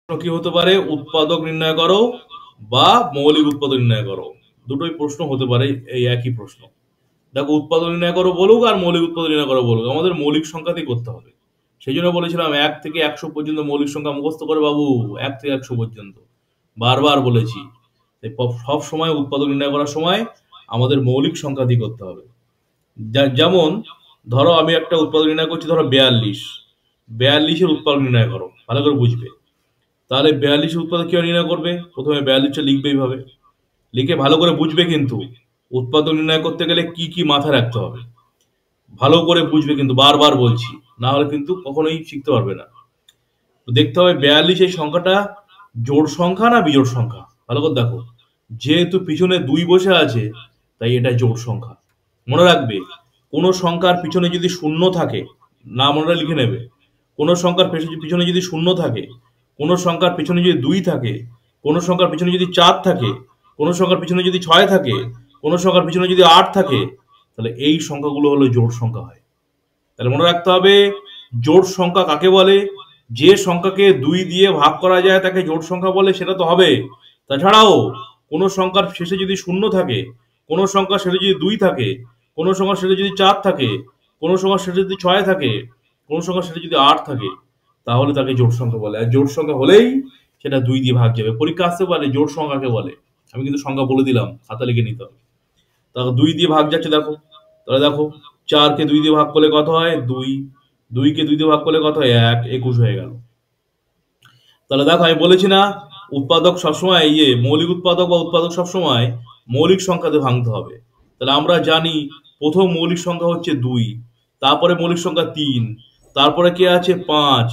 কি হতে পারে? উৎপাদক নির্ণয় করো বা মৌলিক উৎপাদক নির্ণয় করো। দুটোই প্রশ্ন হতে পারে, এই একই প্রশ্ন। দেখো, উৎপাদক নির্ণয় করো বলুক আর মৌলিক উৎপাদক নির্ণয় করো বলুক, আমাদের মৌলিক সংখ্যাতেই করতে হবে। সেই জন্য বলেছিলাম 1 থেকে 100 পর্যন্ত মৌলিক সংখ্যা মুখস্থ করে বাবু, 1 থেকে 100 পর্যন্ত বারবার বলেছি। সব সময় উৎপাদক নির্ণয় করার সময় আমাদের মৌলিক সংখ্যা দিয়ে করতে হবে। যেমন ধরো আমি একটা উৎপাদক নির্ণয় করছি, ধরো 42 এর উৎপাদক নির্ণয় করো, ভালো করে বুঝবে। তাহলে 42 উৎপাদক কিভাবে নির্ণয় করবে? প্রথমে 42টা লিখবে এইভাবে, লিখে ভালো করে বুঝবে। কিন্তু উৎপাদক নির্ণয় করতে গেলে কি কি মাথায় রাখতে হবে ভালো করে বুঝবে, কিন্তু বারবার বলছি, না হলে কিন্তু কখনোই শিখতে পারবে না। তো দেখতে হবে 42 এই সংখ্যাটা জোড় সংখ্যা না বিজোড় সংখ্যা। ভালো করে দেখো, যেহেতু পিছনে 2 বসে আছে তাই এটা জোড় সংখ্যা। মনে রাখবে, কোনো সংখ্যার পিছনে যদি শূন্য থাকে, না মনে লিখে নেবে, কোনো সংখ্যার পিছনে যদি শূন্য থাকে, কোনো সংখ্যার পিছনে যদি 2 থাকে, কোনো সংখ্যার পিছনে যদি 4 থাকে, কোনো সংখ্যার পিছনে যদি 6 থাকে, কোনো সংখ্যার পিছনে যদি 8 থাকে, তাহলে এই সংখ্যাগুলো হলো জোড় সংখ্যা হয়। তাহলে মনে রাখতে হবে, জোড় সংখ্যা কাকে বলে? যে সংখ্যাকে 2 দিয়ে ভাগ করা যায় তাকে জোড় সংখ্যা বলে, সেটা তো হবে। তাছাড়াও কোনো সংখ্যার শেষে যদি শূন্য থাকে, কোনো সংখ্যার শেষে যদি 2 থাকে, কোনো সংখ্যার শেষে যদি 4 থাকে, কোনো সংখ্যার শেষে যদি 6 থাকে, কোনো সংখ্যার শেষে যদি 8 থাকে, তাহলে তাকে জোড় সংখ্যা বলে। আর জোড় সংখ্যা হলেই সেটা 2 দিয়ে ভাগ যাবে। পরীক্ষা আসতে পারে জোড় সংখ্যাকে বলে, আমি কিন্তু সংখ্যা বলে দিলাম, খাতা লিখে নিতে হবে। তাহলে 2 দিয়ে ভাগ যাচ্ছে, দেখো। তাহলে দেখো, 4 কে 2 দিয়ে ভাগ করলে কত হয়? 2। 2 কে 2 দিয়ে ভাগ করলে কত হয়? 1। 21 হয়ে গেল। তাহলে দেখো, আমি বলেছি না, উৎপাদক সবসময় মৌলিক উৎপাদক বা উৎপাদক সবসময় মৌলিক সংখ্যাতে ভাঙতে হবে। তাহলে আমরা জানি প্রথম মৌলিক সংখ্যা হচ্ছে 2, তারপরে মৌলিক সংখ্যা 3, তারপরে কে আছে 5,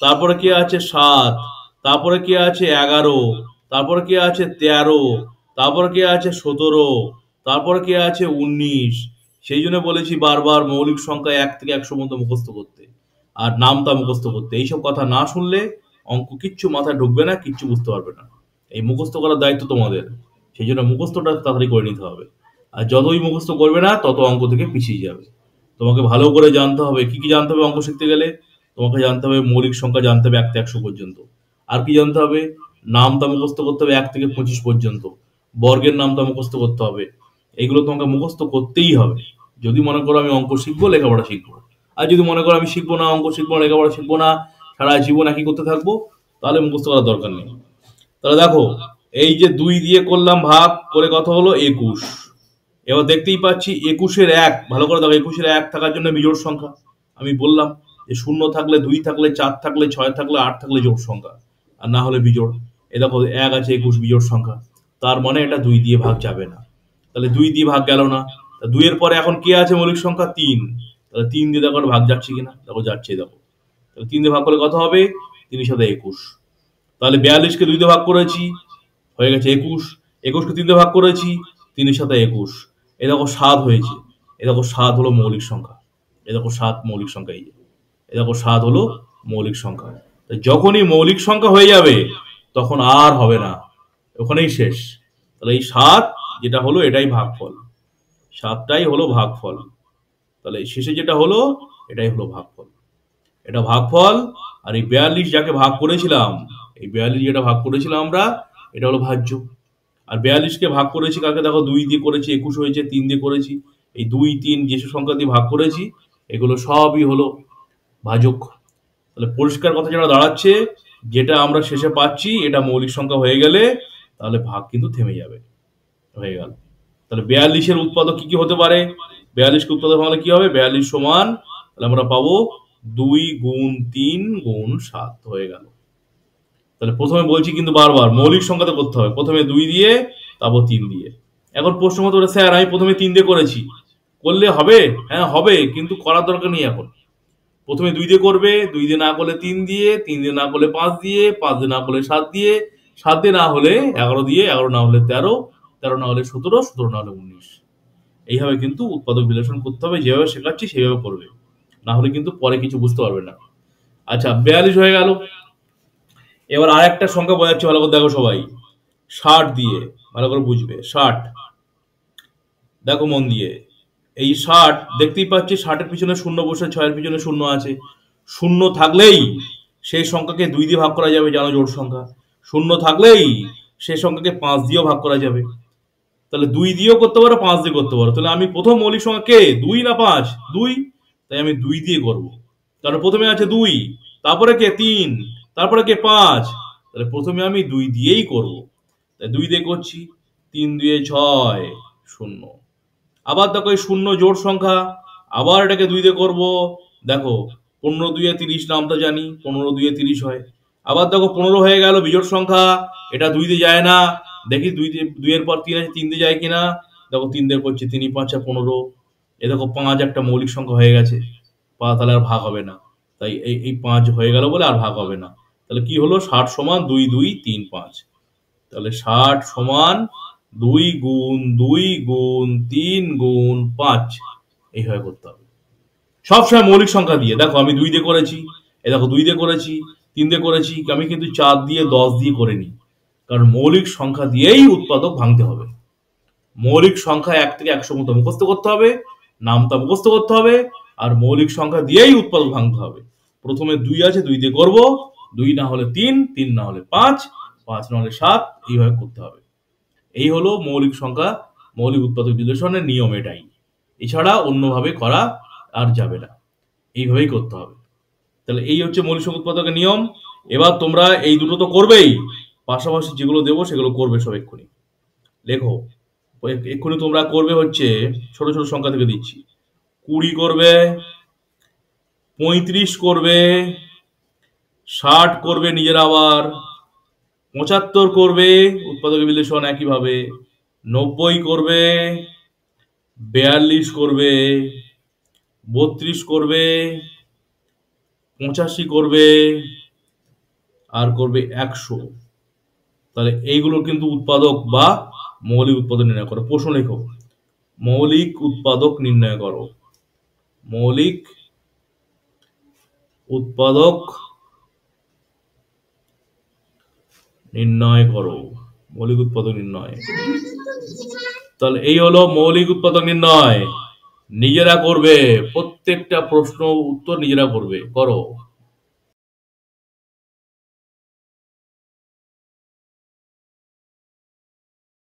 তারপরে কে আছে 7, তারপরে কে আছে 11, তারপরে কে আছে 13, তারপরে কে আছে 17, তারপরে কে আছে 19। সেই জন্য বলেছি বারবার মৌলিক সংখ্যা 1 থেকে 100 পর্যন্ত মুখস্থ করতে, আর নামটা মুখস্থ করতে। এইসব কথা না শুনলে অঙ্ক কিচ্ছু মাথায় ঢুকবে না, কিচ্ছু বুঝতে পারবে না। এই মুখস্থ করার দায়িত্ব তোমাদের, সেই জন্য মুখস্থটা তাড়াতাড়ি করে নিতে হবে। আর যতই মুখস্থ করবে না, তত অঙ্ক থেকে পিছিয়ে যাবে। তোমাকে ভালো করে জানতে হবে, কি কি জানতে হবে অঙ্ক শিখতে গেলে? তোমাকে জানতে হবে মৌলিক সংখ্যা, জানতে হবে 1 থেকে 100 পর্যন্ত। আর কি জানতে হবে? নামটা মুখস্থ করতে হবে 1 থেকে 25 পর্যন্ত। বর্গের নামটা মুখস্থ করতে হবে। এইগুলো তোমাকে মুখস্থ করতেই হবে। যদি মনে করো আমি অঙ্ক শিখবো, লেখাপড়া শিখবো, আর যদি মনে করো আমি শিখবো না, অঙ্ক শিখবো না, লেখাপড়া শিখবো না, সারা জীবন একই করতে থাকবো, তাহলে মুখস্থ করার দরকার নেই। তাহলে দেখো, এই যে 2 দিয়ে করলাম ভাগ করে, কত হলো? 21। এবার দেখতেই পাচ্ছি 21-এর 1, ভালো করে দেখো, 21-এর 1 থাকার জন্য বিজোড় সংখ্যা। আমি বললাম যে শূন্য থাকলে, 2 থাকলে, 4 থাকলে, 6 থাকলে, 8 থাকলে জোড় সংখ্যা, আর না হলে বিজোড়। এ দেখো, 1 আছে, 21 বিজোড় সংখ্যা, তার মানে এটা 2 দিয়ে ভাগ যাবে না। তাহলে 2 দিয়ে ভাগ গেল না। 2 এর পরে এখন কে আছে মৌলিক সংখ্যা? 3। তাহলে 3 দিয়ে দেখো ভাগ যাচ্ছে কিনা, দেখো যাচ্ছে। দেখো, তাহলে 3 দিয়ে ভাগ করলে কত হবে? 3 সাথে 21। তাহলে 42-কে 2 দিয়ে ভাগ করেছি, হয়ে গেছে 21। 21-কে 3 দিয়ে ভাগ করেছি, 3 সাথে 21। এ দেখো 7 হয়েছে। এ দেখো 7 হলো মৌলিক সংখ্যা। এ দেখো 7 মৌলিক সংখ্যা। এই যে এ দেখো 7 হলো মৌলিক সংখ্যা। যখনই মৌলিক সংখ্যা হয়ে যাবে, তখন আর হবে না, ওখানেই শেষ। তাহলে এই 7 যেটা হলো, এটাই ভাগফল। 7টাই হলো ভাগফল। তাহলে শেষে যেটা হলো, এটাই হলো ভাগফল। এটা ভাগফল। আর এই 42 যাকে ভাগ করেছিলাম, এই 42 যেটা ভাগ করেছিলাম আমরা, এটা হলো ভাজ্য। আর 42-কে ভাগ করেছি কাকে? দেখো, 2 দিয়ে করেছি, 21 হয়েছে। 3 দিয়ে করেছি, এই 2, 3 যেসব সংখ্যা দিয়ে ভাগ করেছি, এগুলো সবই হলো ভাজক। তাহলে পরিষ্কার কথা যেটা দাঁড়াচ্ছে, যেটা আমরা শেষে পাচ্ছি এটা মৌলিক সংখ্যা হয়ে গেলে, তাহলে ভাগ কিন্তু থেমে যাবে, হয়ে গেল। তাহলে 42-এর উৎপাদক কি কি হতে পারে? 42-কে উৎপাদক হলে কি হবে? 42 সমান, তাহলে আমরা পাবো 2 গুণ 3 গুণ 7 হয়ে গেল। তাহলে প্রথমে বলছি কিন্তু বারবার মৌলিক সংখ্যাতে করতে হবে, প্রথমে 2 দিয়ে, তারপর 3 দিয়ে। এখন প্রশ্ন মতো, স্যার আমি প্রথমে 3 দিয়ে করেছি, করলে হবে? হ্যাঁ হবে, কিন্তু করার দরকার নেই এখন। প্রথমে 2 দিয়ে করবে, 2 দিয়ে না করলে 3 দিয়ে, 3 দিয়ে না করলে 5 দিয়ে, 5 দিয়ে না করলে 7 দিয়ে, 7 দিয়ে না হলে 11 দিয়ে, 11 না হলে 13, 13 না হলে 17, 17 না হলে 19। এইভাবে কিন্তু উৎপাদক বিশ্লেষণ করতে হবে, যেভাবে শেখাচ্ছি সেভাবে করবে, না হলে কিন্তু পরে কিছু বুঝতে পারবে না। আচ্ছা, 42 হয়ে গেল। এবার আর একটা সংখ্যা বোঝাচ্ছি, ভালো করে দেখো সবাই। 60 দিয়ে, ভালো করে বুঝবে। 60, দেখো মন দিয়ে। এই 60 দেখতেই পাচ্ছি, 60-এর পিছনে শূন্য বসে, 6-এর পিছনে শূন্য আছে। শূন্য থাকলেই সেই সংখ্যাকে 2 দিয়ে ভাগ করা যাবে, জানো জোড় সংখ্যা। শূন্য থাকলেই সেই সংখ্যাকে 5 দিয়েও ভাগ করা যাবে। তাহলে 2 দিয়েও করতে পারো, 5 দিয়ে করতে পারো। তাহলে আমি প্রথম মৌলিক সংখ্যা কে, 2 না 5? 2। তাই আমি 2 দিয়ে করব, কারণ প্রথমে আছে 2, তারপরে কে 3, তারপরে কে 5। তাহলে প্রথমে আমি 2 দিয়েই করব। তাই 2 দিয়ে করছি। 3 2 6, 0। আবার দেখো এই 0 জোড় সংখ্যা, আবার এটাকে 2 দিয়ে করব। দেখো 15 2 30 নামটা জানি, 15 2 30 হয়। আবার দেখো 15 হয়ে গেল বিজোড় সংখ্যা, এটা 2 দিয়ে যায় না। দেখি 2 এর পর 3 আছে, 3 দিয়ে যায় কিনা। দেখো 3 দিয়ে করছি, 3 5 15। এ দেখো 5 একটা মৌলিক সংখ্যা হয়ে গেছে, তাহলে আর ভাগ হবে না। তাই এই 5 হয়ে গেল বলে আর ভাগ হবে না। তাহলে কি হলো, 60 সমান 2 2 3 5। তাহলে 60 সমান 2 গুণ 2 গুণ 3 গুণ 5, এইভাবে করতে হবে সবসময় মৌলিক সংখ্যা দিয়ে। দেখো আমি 2 দিয়ে করেছি, এই দেখো 2 দিয়ে করেছি, 3 দিয়ে করেছি, আমি কিন্তু 4 দিয়ে 10 দিয়ে করিনি। কারণ মৌলিক সংখ্যা দিয়েই উৎপাদক ভাঙতে হবে। মৌলিক সংখ্যা 1 থেকে 100 মতো মুখস্থ করতে হবে, নামটা মুখস্থ করতে হবে, আর মৌলিক সংখ্যা দিয়েই উৎপাদক ভাঙতে হবে। প্রথমে 2 আছে, 2 দিয়ে করব, 2 না হলে 3, 3 না হলে 5, 5 না হলে 7, এইভাবে করতে হবে। এই হলো মৌলিক সংখ্যা, মৌলিক উৎপাদক বিশ্লেষণের নিয়ম এটাই। এছাড়া অন্যভাবে করা আর যাবে না, এইভাবেই করতে হবে। তাহলে এই হচ্ছে মৌলিক সংখ্যা উৎপাদকের নিয়ম। এবার তোমরা এই দুটো তো করবেই, পাশাপাশি যেগুলো দেবো সেগুলো করবে সব এক্ষুনি। লেখো, এক্ষুনি তোমরা করবে হচ্ছে, ছোট ছোট সংখ্যা থেকে দিচ্ছি। 20 করবে, 35 করবে, 60 করবে নিজের, আবার 75 করবে উৎপাদক বিশ্লেষণ একইভাবে, 90 করবে, 42 করবে, 32 করবে, 85 করবে, আর করবে 100। তাহলে এইগুলো কিন্তু উৎপাদক বা মৌলিক উৎপাদক নির্ণয় করো। প্রশ্ন লেখো, মৌলিক উৎপাদক নির্ণয় করো। মৌলিক উৎপাদক নির্ণয় করো, মৌলিক উৎপাদক নির্ণয়। তাহলে এই হলো মৌলিক উৎপাদক নির্ণয়। নিজেরা করবে, প্রত্যেকটা প্রশ্ন উত্তর নিজেরা করবে, করো।